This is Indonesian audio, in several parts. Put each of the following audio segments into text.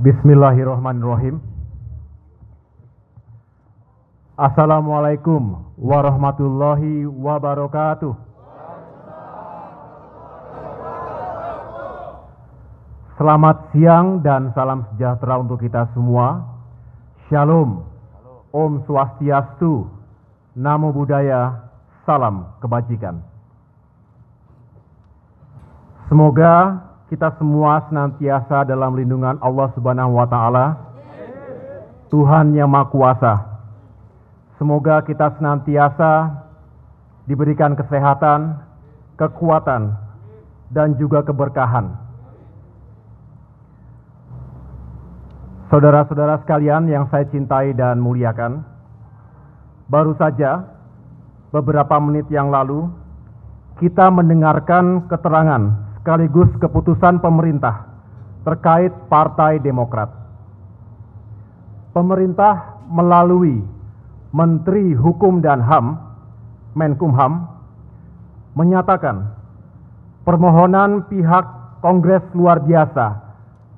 Bismillahirrahmanirrahim. Assalamualaikum warahmatullahi wabarakatuh. Selamat siang dan salam sejahtera untuk kita semua. Shalom, Om Swastiastu, Namo Buddhaya, salam kebajikan. Semoga kita semua senantiasa dalam lindungan Allah Subhanahu wa Ta'ala, Tuhan yang Maha Kuasa. Semoga kita senantiasa diberikan kesehatan, kekuatan, dan juga keberkahan. Saudara-saudara sekalian yang saya cintai dan muliakan, baru saja beberapa menit yang lalu kita mendengarkan keterangan sekaligus keputusan pemerintah terkait Partai Demokrat. Pemerintah melalui Menteri Hukum dan HAM, Menkumham, menyatakan permohonan pihak Kongres Luar Biasa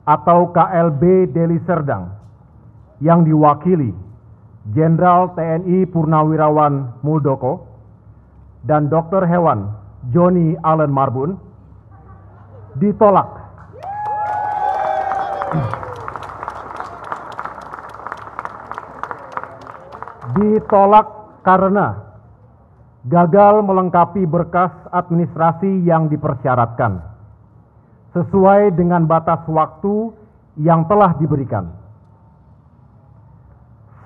atau KLB Deli Serdang yang diwakili Jenderal TNI Purnawirawan Muldoko dan Dr. Hewan Joni Allen Marbun ditolak. Ditolak karena gagal melengkapi berkas administrasi yang dipersyaratkan sesuai dengan batas waktu yang telah diberikan.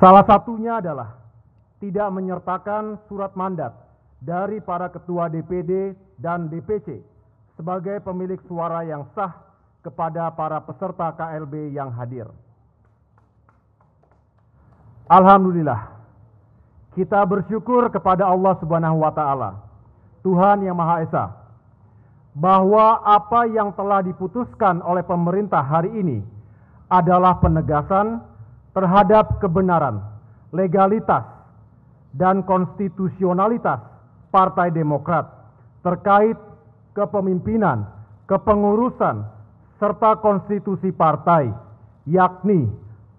Salah satunya adalah tidak menyertakan surat mandat dari para ketua DPD dan DPC sebagai pemilik suara yang sah kepada para peserta KLB yang hadir. Alhamdulillah, kita bersyukur kepada Allah Subhanahu wa Ta'ala, Tuhan yang Maha Esa, bahwa apa yang telah diputuskan oleh pemerintah hari ini adalah penegasan terhadap kebenaran, legalitas, dan konstitusionalitas Partai Demokrat terkait kepemimpinan, kepengurusan, serta konstitusi partai, yakni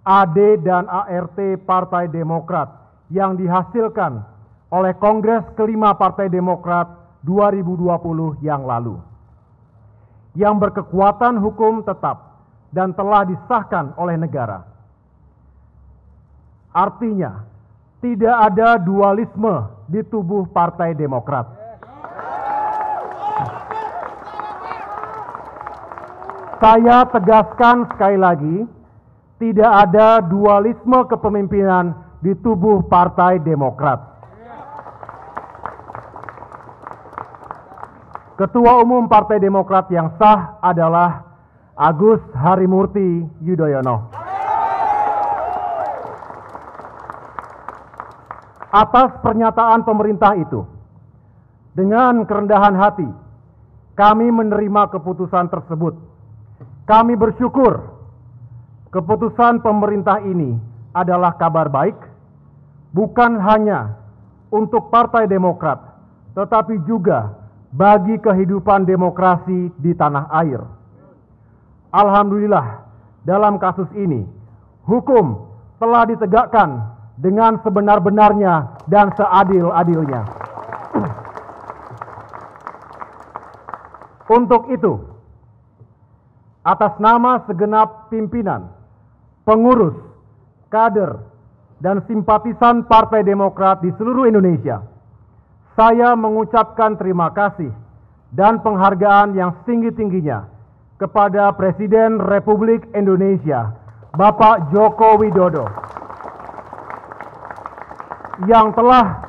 AD dan ART Partai Demokrat yang dihasilkan oleh Kongres kelima Partai Demokrat 2020 yang lalu, yang berkekuatan hukum tetap dan telah disahkan oleh negara. Artinya, tidak ada dualisme di tubuh Partai Demokrat. Saya tegaskan sekali lagi, tidak ada dualisme kepemimpinan di tubuh Partai Demokrat. Ketua Umum Partai Demokrat yang sah adalah Agus Harimurti Yudhoyono. Atas pernyataan pemerintah itu, dengan kerendahan hati, kami menerima keputusan tersebut. Kami bersyukur keputusan pemerintah ini adalah kabar baik, bukan hanya untuk Partai Demokrat, tetapi juga bagi kehidupan demokrasi di tanah air. Alhamdulillah, dalam kasus ini, hukum telah ditegakkan dengan sebenar-benarnya dan seadil-adilnya. Untuk itu, atas nama segenap pimpinan, pengurus, kader, dan simpatisan Partai Demokrat di seluruh Indonesia, saya mengucapkan terima kasih dan penghargaan yang setinggi-tingginya kepada Presiden Republik Indonesia, Bapak Joko Widodo, yang telah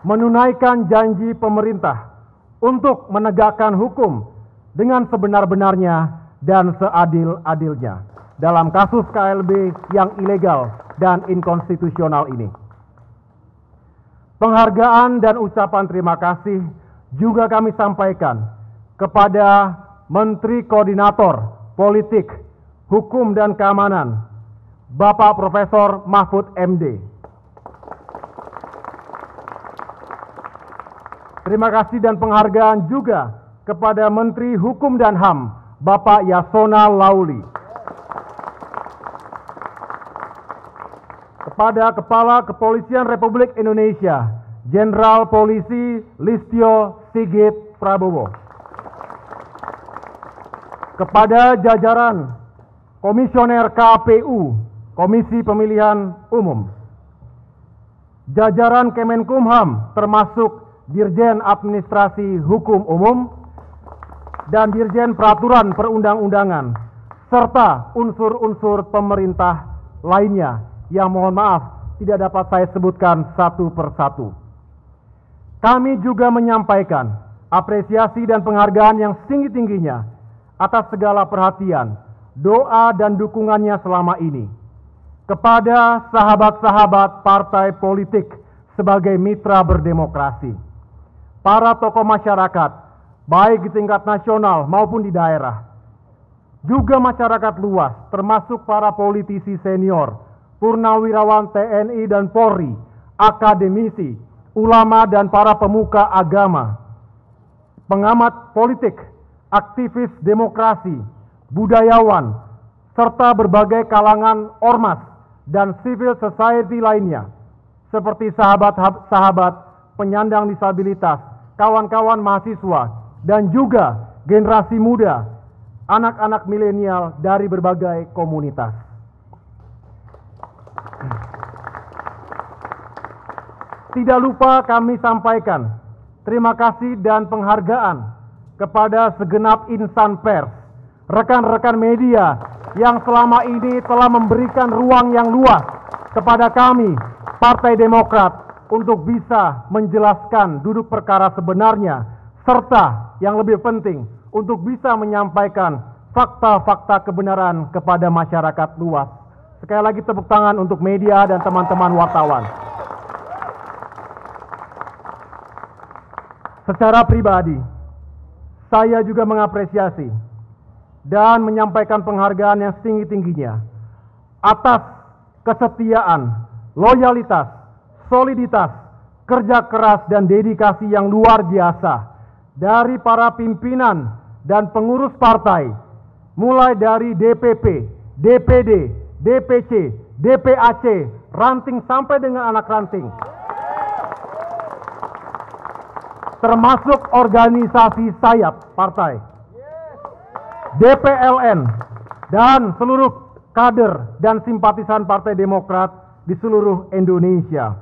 menunaikan janji pemerintah untuk menegakkan hukum dengan sebenar-benarnya dan seadil-adilnya dalam kasus KLB yang ilegal dan inkonstitusional ini. Penghargaan dan ucapan terima kasih juga kami sampaikan kepada Menteri Koordinator Politik, Hukum dan Keamanan, Bapak Profesor Mahfud MD. Terima kasih dan penghargaan juga kepada Menteri Hukum dan HAM, Bapak Yasona Lauli. kepada Kepala Kepolisian Republik Indonesia, Jenderal Polisi Listio Sigit Prabowo. Kepada jajaran Komisioner KPU, Komisi Pemilihan Umum, jajaran Kemenkumham termasuk Dirjen Administrasi Hukum Umum dan Dirjen Peraturan Perundang-undangan, serta unsur-unsur pemerintah lainnya yang mohon maaf tidak dapat saya sebutkan satu persatu. Kami juga menyampaikan apresiasi dan penghargaan yang setinggi-tingginya atas segala perhatian, doa dan dukungannya selama ini kepada sahabat-sahabat partai politik sebagai mitra berdemokrasi, para tokoh masyarakat, baik di tingkat nasional maupun di daerah, juga masyarakat luas, termasuk para politisi senior, purnawirawan TNI dan Polri, akademisi, ulama dan para pemuka agama, pengamat politik, aktivis demokrasi, budayawan, serta berbagai kalangan ormas dan civil society lainnya, seperti sahabat-sahabat penyandang disabilitas, kawan-kawan mahasiswa, dan juga generasi muda, anak-anak milenial dari berbagai komunitas. Tidak lupa kami sampaikan terima kasih dan penghargaan kepada segenap insan pers, rekan-rekan media yang selama ini telah memberikan ruang yang luas kepada kami, Partai Demokrat, untuk bisa menjelaskan duduk perkara sebenarnya, serta yang lebih penting, untuk bisa menyampaikan fakta-fakta kebenaran kepada masyarakat luas. Sekali lagi tepuk tangan untuk media dan teman-teman wartawan. Secara pribadi, saya juga mengapresiasi dan menyampaikan penghargaan yang setinggi-tingginya atas kesetiaan, loyalitas, soliditas, kerja keras dan dedikasi yang luar biasa dari para pimpinan dan pengurus partai, mulai dari DPP, DPD, DPC, DPAC, ranting sampai dengan anak ranting, termasuk organisasi sayap partai, DPLN, dan seluruh kader dan simpatisan Partai Demokrat di seluruh Indonesia.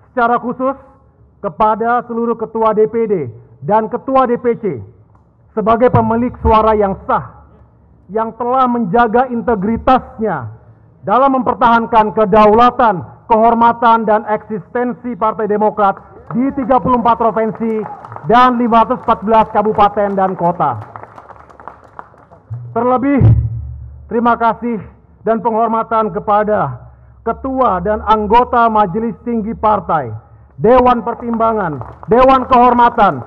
Secara khusus kepada seluruh ketua DPD dan ketua DPC sebagai pemilik suara yang sah, yang telah menjaga integritasnya dalam mempertahankan kedaulatan, kehormatan, dan eksistensi Partai Demokrat di 34 provinsi dan 514 kabupaten dan kota. Terlebih, terima kasih dan penghormatan kepada Ketua dan anggota Majelis Tinggi Partai, Dewan Pertimbangan, Dewan Kehormatan,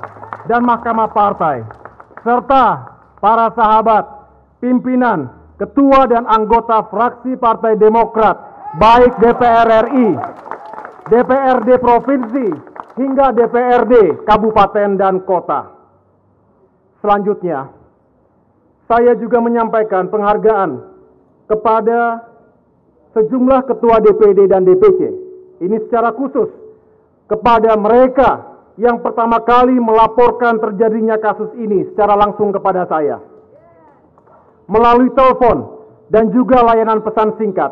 dan Mahkamah Partai, serta para sahabat, pimpinan, ketua dan anggota fraksi Partai Demokrat, baik DPR RI, DPRD Provinsi, hingga DPRD Kabupaten dan Kota. Selanjutnya, saya juga menyampaikan penghargaan kepada sejumlah ketua DPD dan DPC. Ini secara khusus kepada mereka yang pertama kali melaporkan terjadinya kasus ini secara langsung kepada saya, melalui telepon dan juga layanan pesan singkat.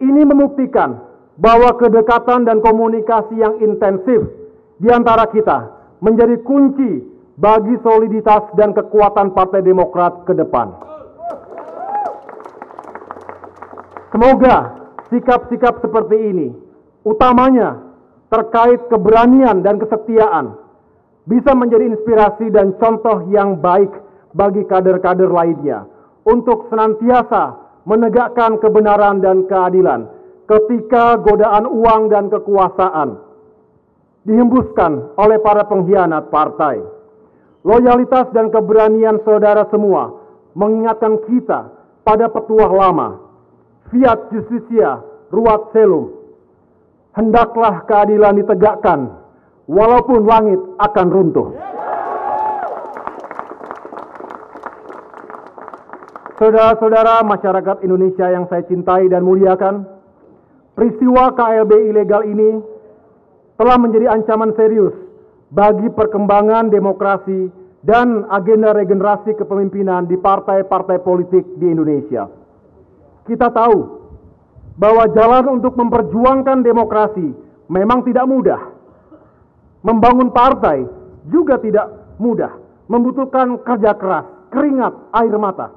Ini membuktikan bahwa kedekatan dan komunikasi yang intensif di antara kita menjadi kunci bagi soliditas dan kekuatan Partai Demokrat ke depan. Semoga sikap-sikap seperti ini, utamanya terkait keberanian dan kesetiaan, bisa menjadi inspirasi dan contoh yang baik bagi kader-kader lainnya untuk senantiasa menegakkan kebenaran dan keadilan ketika godaan uang dan kekuasaan dihembuskan oleh para pengkhianat partai. Loyalitas dan keberanian saudara semua mengingatkan kita pada petuah lama, Fiat Justitia Ruat Celum. Hendaklah keadilan ditegakkan, walaupun langit akan runtuh. Saudara-saudara masyarakat Indonesia yang saya cintai dan muliakan, peristiwa KLB ilegal ini telah menjadi ancaman serius bagi perkembangan demokrasi dan agenda regenerasi kepemimpinan di partai-partai politik di Indonesia. Kita tahu bahwa jalan untuk memperjuangkan demokrasi memang tidak mudah. Membangun partai juga tidak mudah, membutuhkan kerja keras, keringat, air mata,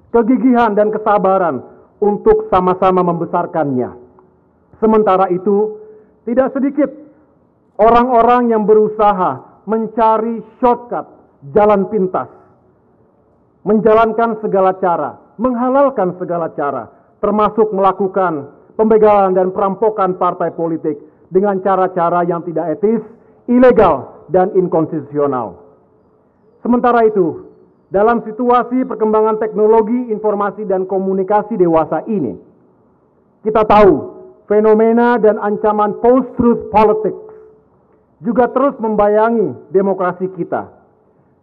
kegigihan dan kesabaran untuk sama-sama membesarkannya. Sementara itu, tidak sedikit orang-orang yang berusaha mencari shortcut, jalan pintas, menjalankan segala cara, menghalalkan segala cara, termasuk melakukan pembegalan dan perampokan partai politik dengan cara-cara yang tidak etis, ilegal, dan inkonstitusional. Sementara itu, dalam situasi perkembangan teknologi informasi dan komunikasi dewasa ini, kita tahu fenomena dan ancaman post-truth politics juga terus membayangi demokrasi kita,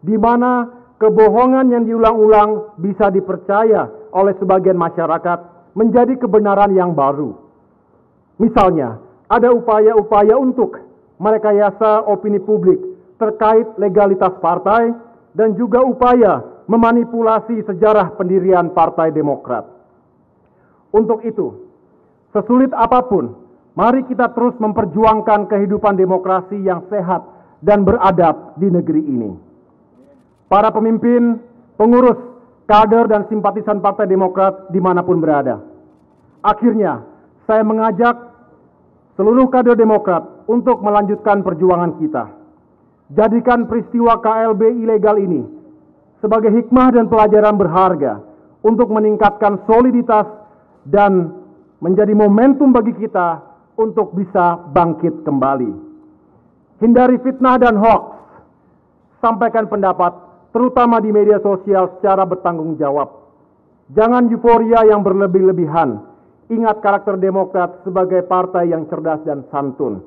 di mana kebohongan yang diulang-ulang bisa dipercaya oleh sebagian masyarakat menjadi kebenaran yang baru. Misalnya, ada upaya-upaya untuk merekayasa opini publik terkait legalitas partai dan juga upaya memanipulasi sejarah pendirian Partai Demokrat. Untuk itu, sesulit apapun, mari kita terus memperjuangkan kehidupan demokrasi yang sehat dan beradab di negeri ini. Para pemimpin, pengurus, kader dan simpatisan Partai Demokrat dimanapun berada. Akhirnya, saya mengajak seluruh kader Demokrat untuk melanjutkan perjuangan kita. Jadikan peristiwa KLB ilegal ini sebagai hikmah dan pelajaran berharga untuk meningkatkan soliditas dan menjadi momentum bagi kita untuk bisa bangkit kembali. Hindari fitnah dan hoax. Sampaikan pendapat terutama di media sosial secara bertanggung jawab. Jangan euforia yang berlebih-lebihan. Ingat karakter Demokrat sebagai partai yang cerdas dan santun.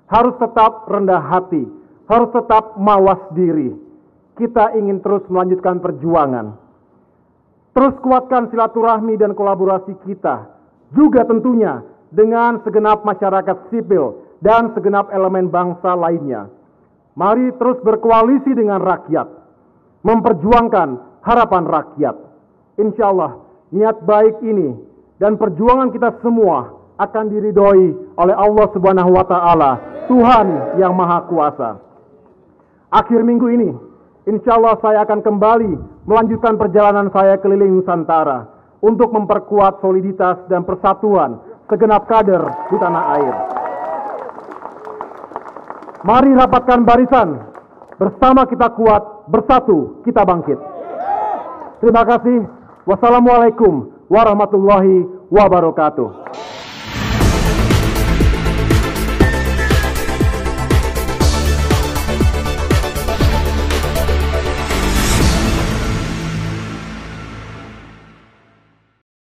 Harus tetap rendah hati, harus tetap mawas diri. Kita ingin terus melanjutkan perjuangan. Terus kuatkan silaturahmi dan kolaborasi kita, juga tentunya dengan segenap masyarakat sipil dan segenap elemen bangsa lainnya. Mari terus berkoalisi dengan rakyat, memperjuangkan harapan rakyat. Insya Allah, niat baik ini dan perjuangan kita semua akan diridhoi oleh Allah Subhanahu wa Ta'ala, Tuhan yang Maha Kuasa. Akhir minggu ini, insya Allah saya akan kembali melanjutkan perjalanan saya keliling Nusantara untuk memperkuat soliditas dan persatuan segenap kader di tanah air. Mari rapatkan barisan, bersama kita kuat, bersatu kita bangkit. Terima kasih. Wassalamualaikum warahmatullahi wabarakatuh.